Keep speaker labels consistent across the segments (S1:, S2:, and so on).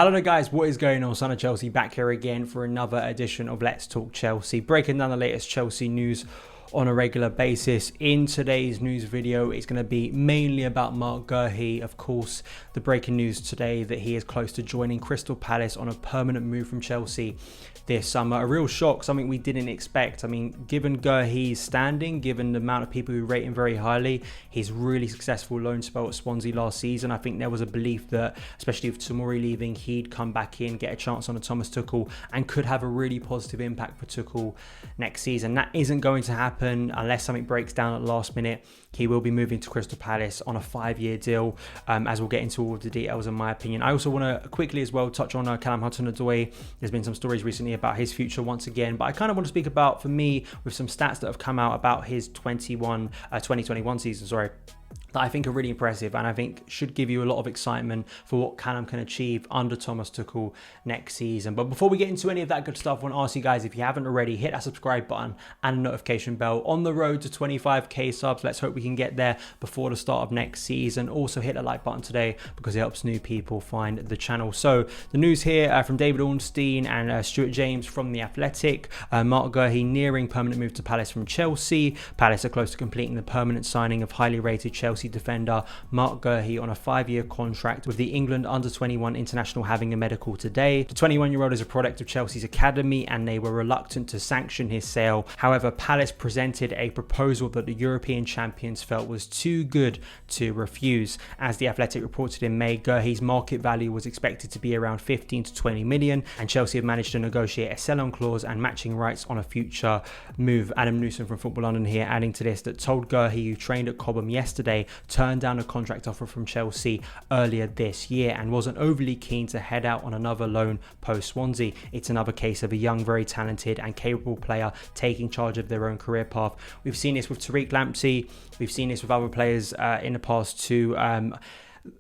S1: Hello there guys, what is going on? Son of Chelsea back here again for another edition of Let's Talk Chelsea, breaking down the latest Chelsea news on a regular basis. In today's news video, it's going to be mainly about Marc Guehi. Of course, the breaking news today that he is close to joining Crystal Palace on a permanent move from Chelsea this summer. A real shock, something we didn't expect. I mean, given Guehi's standing, given the amount of people who rate him very highly, his really successful loan spell at Swansea last season, I think there was a belief that, especially with Tomori leaving, he'd come back in, get a chance on a Thomas Tuchel, and could have a really positive impact for Tuchel next season. That isn't going to happen unless something breaks down at the last minute. He will be moving to Crystal Palace on a 5-year deal, as we'll get into all of the details in my opinion. I also want to quickly as well touch on Callum Hudson-Odoi. There's been some stories recently about his future once again, but I kind of want to speak about, for me, with some stats that have come out about his 2021 season, that I think are really impressive and I think should give you a lot of excitement for what Callum can achieve under Thomas Tuchel next season. But before we get into any of that good stuff, I want to ask you guys, if you haven't already, hit that subscribe button and notification bell. On the road to 25k subs, let's hope we can get there before the start of next season. Also hit the like button today because it helps new people find the channel. So the news here from David Ornstein and Stuart James from The Athletic. Marc Guehi nearing permanent move to Palace from Chelsea. Palace are close to completing the permanent signing of highly rated Chelsea defender Marc Guehi on a 5-year contract, with the England under-21 international having a medical today. The 21-year-old is a product of Chelsea's academy and they were reluctant to sanction his sale. However, Palace presented a proposal that the European champions felt was too good to refuse. As The Athletic reported in May, Guehi's market value was expected to be around 15 to 20 million, and Chelsea have managed to negotiate a sell-on clause and matching rights on a future move. Adam Newsom from Football London here adding to this that told Guehi, who trained at Cobham yesterday, turned down a contract offer from Chelsea earlier this year and wasn't overly keen to head out on another loan post Swansea. It's another case of a young, very talented and capable player taking charge of their own career path. We've seen this with Tariq Lamptey, we've seen this with other players in the past too. A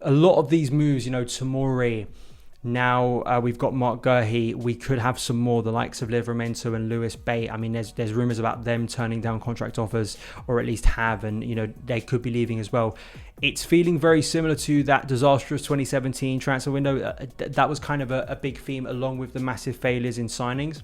S1: lot of these moves, Tomori, now we've got Marc Guehi. We could have some more, the likes of Livramento and Lewis Bate. I mean, there's rumours about them turning down contract offers, or at least have, and they could be leaving as well. It's feeling very similar to that disastrous 2017 transfer window. That was kind of a big theme, along with the massive failures in signings.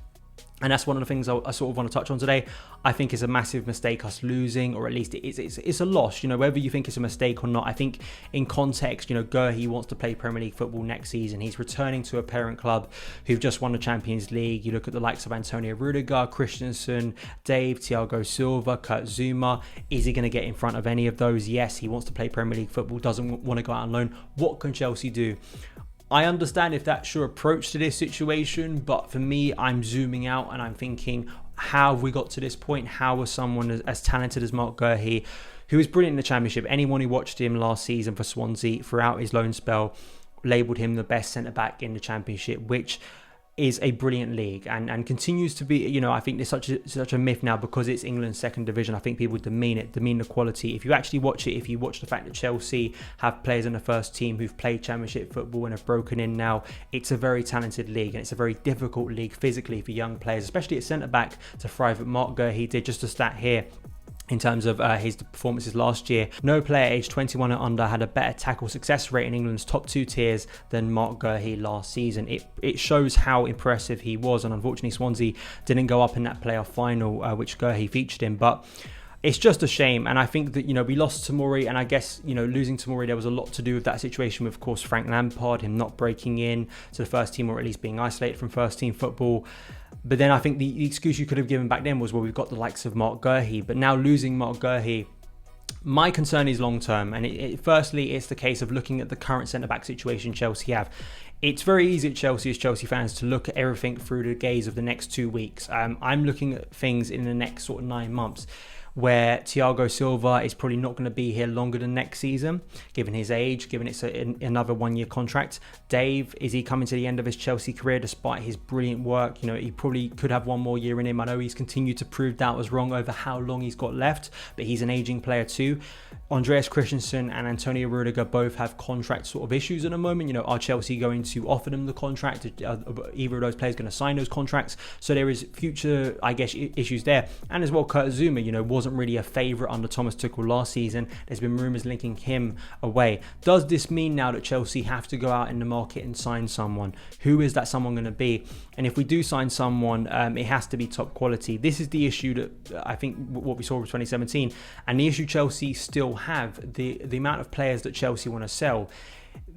S1: And that's one of the things I sort of want to touch on today. I think it's a massive mistake us losing, or at least it's a loss. Whether you think it's a mistake or not, I think in context, Guehi wants to play Premier League football next season. He's returning to a parent club who've just won the Champions League. You look at the likes of Antonio Rudiger, Christensen, Dave, Thiago Silva, Kurt Zouma. Is he going to get in front of any of those? Yes, he wants to play Premier League football, doesn't want to go out on loan. What can Chelsea do? I understand if that's your approach to this situation, but for me, I'm zooming out and I'm thinking, how have we got to this point? How was someone as talented as Marc Guehi, who was brilliant in the Championship? Anyone who watched him last season for Swansea throughout his loan spell labelled him the best centre-back in the Championship, which is a brilliant league and continues to be. I think there's such a myth now because it's England's second division. I think people demean the quality. If you actually watch it, if you watch the fact that Chelsea have players in the first team who've played Championship football and have broken in now, it's a very talented league and it's a very difficult league physically for young players, especially at centre-back, to thrive. But Marc Guehi did, just a stat here, in terms of his performances last year, no player aged 21 and under had a better tackle success rate in England's top 2 tiers than Marc Guehi last season. It shows how impressive he was, and unfortunately Swansea didn't go up in that playoff final, which Guehi featured in. But it's just a shame, and I think that we lost Tomori, and I guess losing Tomori, there was a lot to do with that situation with, of course, Frank Lampard, him not breaking in to the first team, or at least being isolated from first team football. But then I think the excuse you could have given back then was, well, we've got the likes of Marc Guehi. But now losing Marc Guehi, my concern is long term, and firstly it's the case of looking at the current centre-back situation Chelsea have. It's very easy at Chelsea, as Chelsea fans, to look at everything through the gaze of the next 2 weeks. I'm looking at things in the next sort of 9 months, where Thiago Silva is probably not going to be here longer than next season, given his age, given it's another 1-year contract. Dave, is he coming to the end of his Chelsea career despite his brilliant work? He probably could have one more year in him. I know he's continued to prove that was wrong over how long he's got left, but he's an aging player too. Andreas Christensen and Antonio Rudiger both have contract sort of issues at the moment. Are Chelsea going to offer them the contract? Are either of those players going to sign those contracts? So there is future, I guess, issues there. And as well, Kurt Zouma, wasn't really a favourite under Thomas Tuchel last season. There's been rumours linking him away. Does this mean now that Chelsea have to go out in the market and sign someone? Who is that someone going to be? And if we do sign someone, it has to be top quality. This is the issue that I think what we saw with 2017, and the issue Chelsea still have, the amount of players that Chelsea want to sell.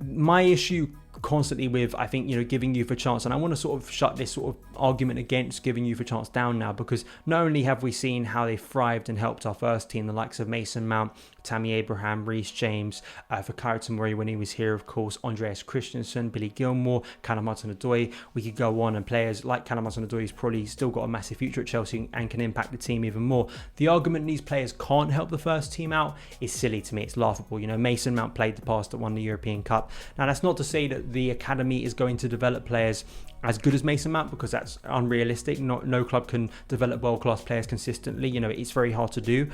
S1: My issue constantly with, I think, giving youth a chance, and I want to sort of shut this sort of argument against giving youth a chance down now, because not only have we seen how they thrived and helped our first team, the likes of Mason Mount, Tammy Abraham, Reece James, Fikayo Tomori when he was here, of course, Andreas Christensen, Billy Gilmore, Callum Hudson-Odoi. We could go on, and players like Callum Hudson-Odoi who's probably still got a massive future at Chelsea and can impact the team even more. The argument these players can't help the first team out is silly to me. It's laughable. Mason Mount played the past that won the European Cup. Now, that's not to say that the academy is going to develop players as good as Mason Mount, because that's unrealistic. No club can develop world-class players consistently. It's very hard to do.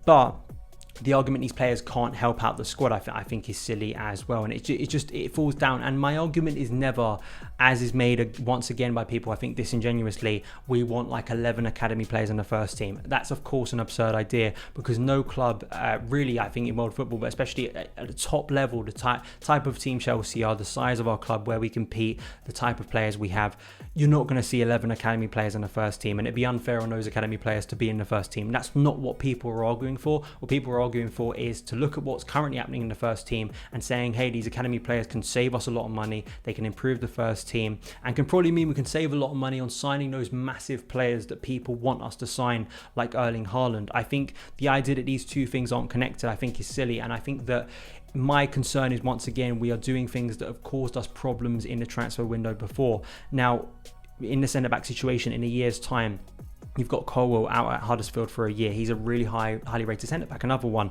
S1: But the argument these players can't help out the squad, I think is silly as well, and it falls down. And my argument is never, as is made once again by people, I think disingenuously, we want like 11 academy players in the first team. That's of course an absurd idea, because no club really, I think in world football, but especially at the top level, the type of team Chelsea are, the size of our club, where we compete, the type of players we have, you're not going to see 11 academy players in the first team, and it'd be unfair on those academy players to be in the first team. That's not what people are arguing for. What people are arguing for is to look at what's currently happening in the first team and saying, hey, these academy players can save us a lot of money, they can improve the first team, and can probably mean we can save a lot of money on signing those massive players that people want us to sign, like Erling Haaland. I think the idea that these two things aren't connected, I think is silly, and I think that my concern is, once again, we are doing things that have caused us problems in the transfer window before. Now, in the centre-back situation, in a year's time, you've got Colwell out at Huddersfield for a year. He's a really highly rated centre-back. Another one.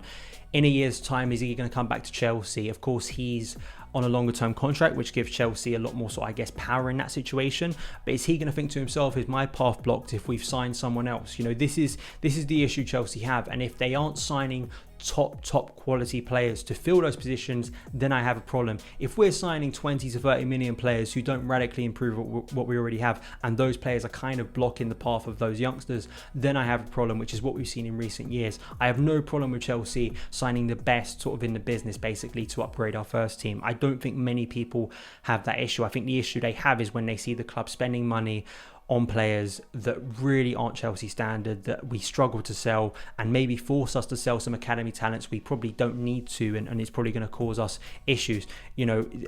S1: In a year's time, is he going to come back to Chelsea? Of course, he's on a longer term contract, which gives Chelsea a lot more power in that situation. But is he going to think to himself, is my path blocked if we've signed someone else? This is the issue Chelsea have. And if they aren't signing top quality players to fill those positions, then I have a problem. If we're signing 20 to 30 million players who don't radically improve what we already have, and those players are kind of blocking the path of those youngsters, then I have a problem, which is what we've seen in recent years. I have no problem with Chelsea signing the best sort of in the business, basically, to upgrade our first team. I don't think many people have that issue. I think the issue they have is when they see the club spending money on players that really aren't Chelsea standard, that we struggle to sell, and maybe force us to sell some academy talents we probably don't need to, and it's probably going to cause us issues.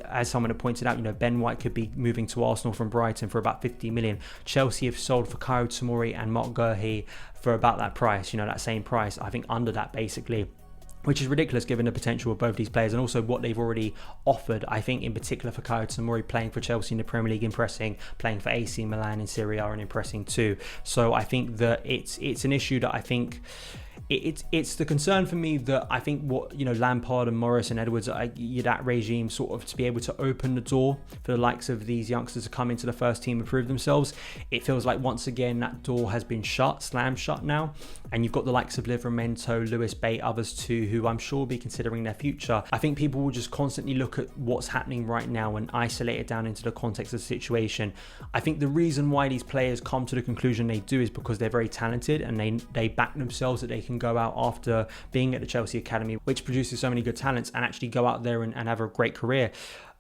S1: As someone had pointed out, Ben White could be moving to Arsenal from Brighton for about 50 million. Chelsea have sold Fikayo Tomori and Marc Guehi for about that price, that same price, I think under that basically, which is ridiculous given the potential of both these players and also what they've already offered. I think in particular for Fikayo Tomori, playing for Chelsea in the Premier League, impressing, playing for AC Milan in Serie A and impressing too. So I think that it's an issue that I think it's the concern for me, that I think what Lampard and Morris and Edwards, that regime, sort of to be able to open the door for the likes of these youngsters to come into the first team and prove themselves. It feels like once again that door has been slammed shut now, and you've got the likes of Livramento, Lewis Bate, others too, who I'm sure will be considering their future. I think people will just constantly look at what's happening right now and isolate it down into the context of the situation. I think the reason why these players come to the conclusion they do is because they're very talented, and they back themselves that they can go out after being at the Chelsea Academy, which produces so many good talents, and actually go out there and have a great career.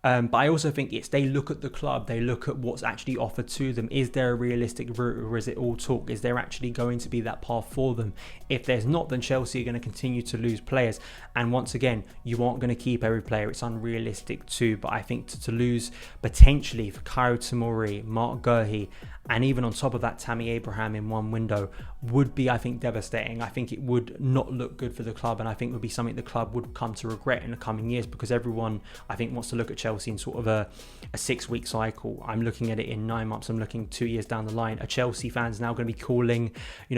S1: But I also think they look at the club, they look at what's actually offered to them. Is there a realistic route, or is it all talk? Is there actually going to be that path for them? If there's not, then Chelsea are going to continue to lose players. And once again, you aren't going to keep every player. It's unrealistic too. But I think to lose potentially for Fikayo Tomori, Marc Guehi, and even on top of that, Tammy Abraham in one window would be, I think, devastating. I think it would not look good for the club, and I think would be something the club would come to regret in the coming years, because everyone, I think, wants to look at Chelsea in sort of a 6-week cycle. I'm looking at it in 9 months. I'm looking 2 years down the line. Are Chelsea fans now going to be calling,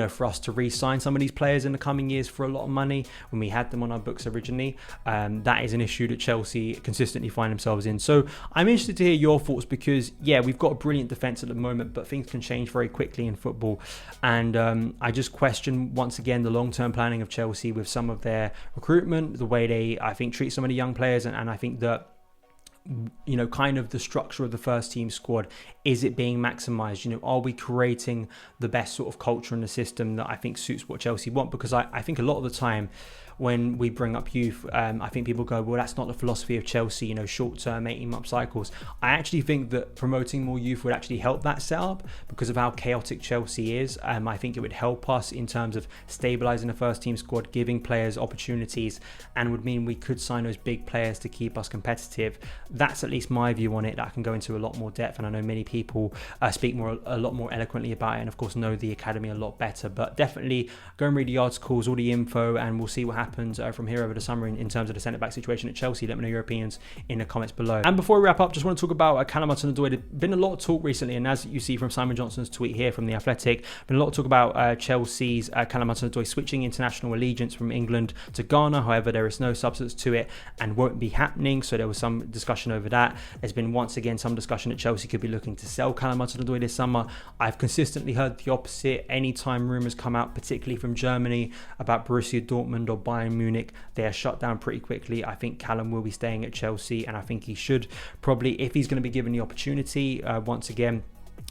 S1: for us to re-sign some of these players in the coming years for a lot of money when we had them on our books originally? That is an issue that Chelsea consistently find themselves in. So I'm interested to hear your thoughts, because, yeah, we've got a brilliant defence at the moment, but things can change very quickly in football. And I just question, once again, the long-term planning of Chelsea with some of their recruitment, the way they, I think, treat some of the young players. And I think that kind of the structure of the first team squad, is it being maximised? Are we creating the best sort of culture and the system that I think suits what Chelsea want? Because I think a lot of the time when we bring up youth, I think people go, well, that's not the philosophy of Chelsea, short-term 18-month cycles. I actually think that promoting more youth would actually help that setup because of how chaotic Chelsea is. I think it would help us in terms of stabilising the first team squad, giving players opportunities, and would mean we could sign those big players to keep us competitive. That's at least my view on it. I can go into a lot more depth, and I know many people speak a lot more eloquently about it, and of course know the academy a lot better. But definitely go and read the articles, all the info, and we'll see what happens from here over the summer in terms of the centre-back situation at Chelsea. Let me know your opinions in the comments below. And before we wrap up, just want to talk about Callum Hudson-Odoi. There's been a lot of talk recently, and as you see from Simon Johnson's tweet here from The Athletic, been a lot of talk about Chelsea's Callum Hudson-Odoi switching international allegiance from England to Ghana. However, there is no substance to it and won't be happening, so there was some discussion over that. There's been once again some discussion that Chelsea could be looking to sell Callum Hudson-Odoi this summer. I've consistently heard the opposite. Anytime rumours come out, particularly from Germany, about Borussia Dortmund or Bayern Munich, they are shut down pretty quickly. I think Callum will be staying at Chelsea, and I think he should probably, if he's going to be given the opportunity once again.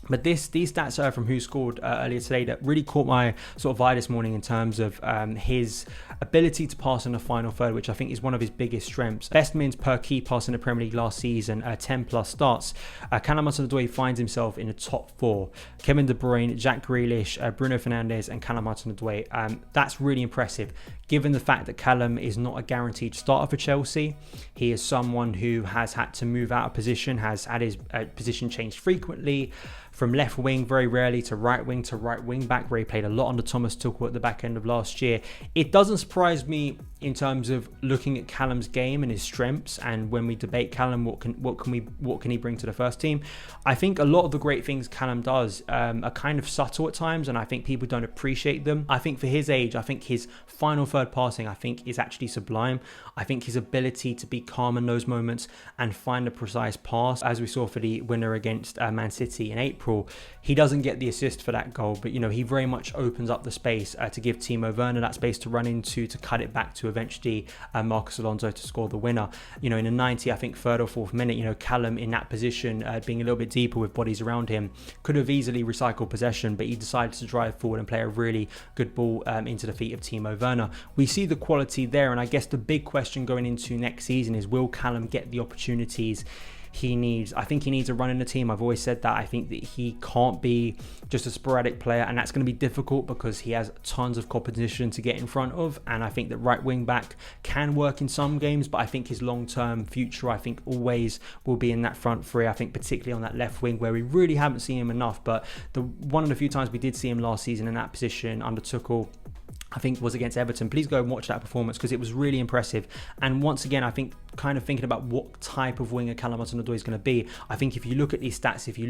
S1: But these stats are from Who Scored earlier today that really caught my sort of eye this morning in terms of his ability to pass in the final third, which I think is one of his biggest strengths. Best minutes per key pass in the Premier League last season, 10 plus starts. Callum Hudson-Odoi finds himself in the top 4. Kevin De Bruyne, Jack Grealish, Bruno Fernandes and Callum Hudson-Odoi. That's really impressive given the fact that Callum is not a guaranteed starter for Chelsea. He is someone who has had to move out of position, has had his position changed frequently, from left wing very rarely to right wing back, where he played a lot under Thomas Tuchel at the back end of last year. It doesn't surprise me in terms of looking at Callum's game and his strengths, and when we debate Callum, what can he bring to the first team? I think a lot of the great things Callum does are kind of subtle at times, and I think people don't appreciate them. I think for his age, I think his final third passing, I think, is actually sublime. I think his ability to be calm in those moments and find a precise pass, as we saw for the winner against Man City in April, he doesn't get the assist for that goal, but he very much opens up the space to give Timo Werner that space to run into, to cut it back to eventually Marcus Alonso to score the winner. In the 90, I think, third or fourth minute, Callum in that position, being a little bit deeper with bodies around him, could have easily recycled possession, but he decided to drive forward and play a really good ball into the feet of Timo Werner. We see the quality there, and I guess the big question going into next season is, will Callum get the opportunities he needs? I think he needs a run in the team. I've always said that. I think that he can't be just a sporadic player, and that's going to be difficult because he has tons of competition to get in front of, and I think that right wing back can work in some games, but I think his long-term future, I think, always will be in that front three. I think particularly on that left wing, where we really haven't seen him enough, but one of the few times we did see him last season in that position under Tuchel, I think, was against Everton. Please go and watch that performance because it was really impressive. And once again, I think, kind of thinking about what type of winger Callum Hudson-Odoi is going to be, I think if you look at these stats, if you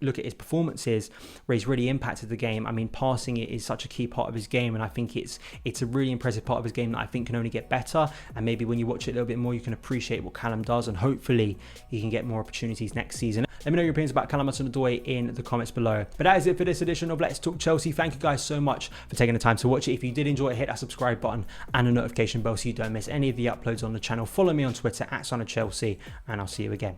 S1: look at his performances where he's really impacted the game, I mean, passing it is such a key part of his game, and I think it's a really impressive part of his game that I think can only get better. And maybe when you watch it a little bit more, you can appreciate what Callum does, and hopefully he can get more opportunities next season. Let me know your opinions about Callum Hudson-Odoi in the comments below. But that is it for this edition of Let's Talk Chelsea. Thank you guys so much for taking the time to watch it. If you did enjoy it, hit that subscribe button and a notification bell so you don't miss any of the uploads on the channel. Follow me on Twitter at SonOfChelsea, and I'll see you again.